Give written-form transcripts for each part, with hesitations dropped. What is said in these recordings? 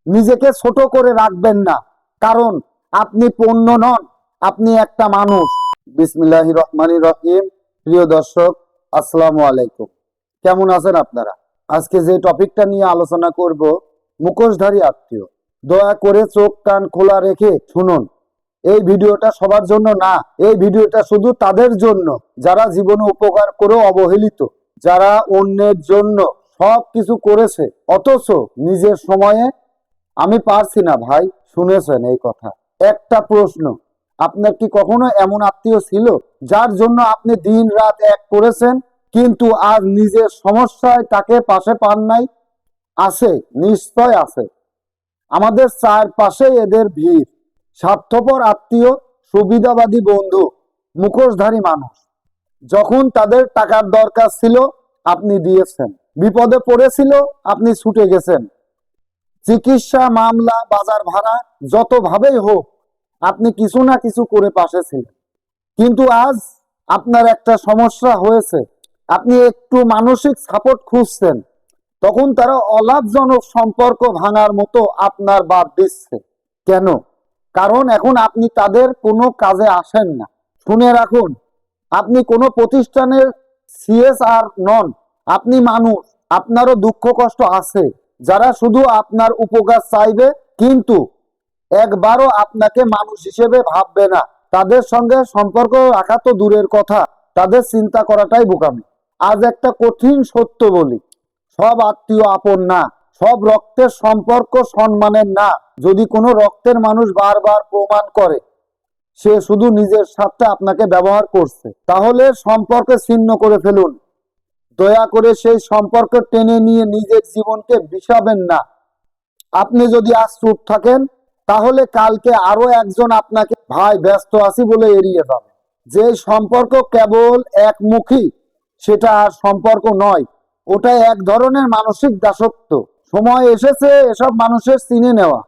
নিজেকে ছোট করে রাখবেন না, কারণ আপনি পণ্য নন, আপনি একটা মানুষ। বিসমিল্লাহির রহমানির রহিম। প্রিয় দর্শক, আসসালামু আলাইকুম। কেমন আছেন আপনারা? আজকে যে টপিকটা নিয়ে আলোচনা করব, মুখোশধারী আত্মীয়। দয়া করে চোখ কান খোলা রেখে শুনুন। এই ভিডিওটা সবার জন্য না, এই ভিডিওটা শুধু তাদের জন্য যারা জীবনে উপকার করেও অবহেলিত, যারা অন্যের জন্য সব কিছু করেছে অথচ নিজের সময়ে আমি পারছি না। ভাই, শুনেছেন এই কথা? একটা প্রশ্ন, আপনার কি কখনো এমন আত্মীয় ছিল যার জন্য আপনি দিন রাত এক করেছেন, কিন্তু আজ নিজের সমস্যায় তাকে পাশে পান নাই? আছে, নিশ্চয় আছে। আমাদের চারপাশে এদের ভিড়। স্বার্থপর আত্মীয়, সুবিধাবাদী বন্ধু, মুখোশধারী মানুষ। যখন তাদের টাকার দরকার ছিল আপনি দিয়েছেন, বিপদে পড়েছিল আপনি ছুটে গেছেন, চিকিৎসা, মামলা, বাজার ভাড়া যত ভাবেই হোক আপনি কিছু না কিছু করে পাশে ছিলেন। কিন্তু আজ আপনার একটা সমস্যা হয়েছে, আপনি একটু মানসিক সাপোর্ট খুঁজছেন, তখন তারা অলাভজনক সম্পর্ক ভাঙার মতো আপনার বাদ দিচ্ছে। কেন? কারণ এখন আপনি তাদের কোনো কাজে আসেন না। শুনে রাখুন, আপনি কোনো প্রতিষ্ঠানের সিএসআর নন, আপনি মানুষ। আপনারও দুঃখ কষ্ট আছে। যারা শুধু আপনার উপকার চাইবে কিন্তু একবারও আপনাকে মানুষ হিসেবে ভাববে না, তাদের সঙ্গে সম্পর্ক রাখা তো দূরের কথা, তাদের চিন্তা করাটাই বোকামি। আজ একটা কঠিন সত্য বলি, সব আত্মীয় আপন না, সব রক্তের সম্পর্ক সম্মানের না। যদি কোনো রক্তের মানুষ বারবার প্রমাণ করে সে শুধু নিজের স্বার্থে আপনাকে ব্যবহার করছে, তাহলে সম্পর্ক ছিন্ন করে ফেলুন। দয়া করে সেই সম্পর্ক টেনে নিয়ে নিজের জীবনকে বিষাবেন না। আপনি যদি আজ চুপ থাকেন, তাহলে কালকে আরো একজন আপনাকে ভাই ব্যস্ত আছি বলে এড়িয়ে যাবে। যে সম্পর্ক কেবল একমুখী, সেটা আর সম্পর্ক নয়, ওটা এক ধরনের মানসিক দাসত্ব। সময় এসেছে এসব মানুষের চিনে নেওয়া,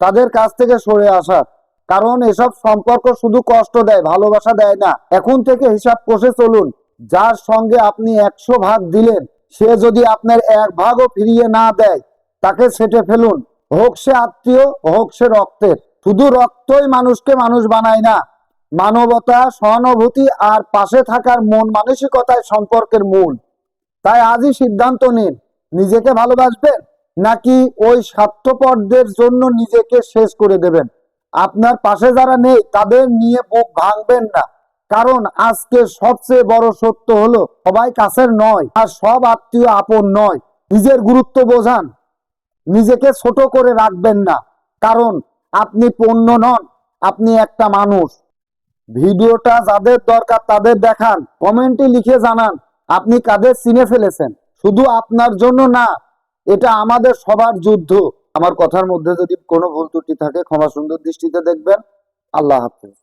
তাদের কাছ থেকে সরে আসার। কারণ এসব সম্পর্ক শুধু কষ্ট দেয়, ভালোবাসা দেয় না। এখন থেকে হিসাব কষে চলুন। যার সঙ্গে আপনি 100 ভাগ দিলেন, সে যদি আপনার 1 ভাগও ফিরিয়ে না দেয়, তাকে ছেঁটে ফেলুন। হোক সে আত্মীয়, হোক সে রক্তের। শুধু রক্তই মানুষকে মানুষ বানায় না, মানবতা, সহানুভূতি আর পাশে থাকার মন মানসিকতায় সম্পর্কের মূল। তাই আজই সিদ্ধান্ত নিন, নিজেকে ভালোবাসবেন নাকি ওই স্বার্থপরদের জন্য নিজেকে শেষ করে দেবেন। আপনার পাশে যারা নেই তাদের নিয়ে বুক ভাঙবেন না, কারণ আজকে সবচেয়ে বড় সত্য হলো সবাই কাছের নয় আর সব আত্মীয় আপন নয়। নিজের গুরুত্ব বোঝান, নিজেকে ছোট করে রাখবেন না, কারণ আপনি পণ্য নন, আপনি একটা মানুষ। ভিডিওটা যাদের দরকার তাদের দেখান, কমেন্টে লিখে জানান আপনি কাদের চিনে ফেলেছেন। শুধু আপনার জন্য না, এটা আমাদের সবার যুদ্ধ। আমার কথার মধ্যে যদি কোনো ভুল ত্রুটি থাকে ক্ষমা সুন্দর দৃষ্টিতে দেখবেন। আল্লাহ হাফেজ।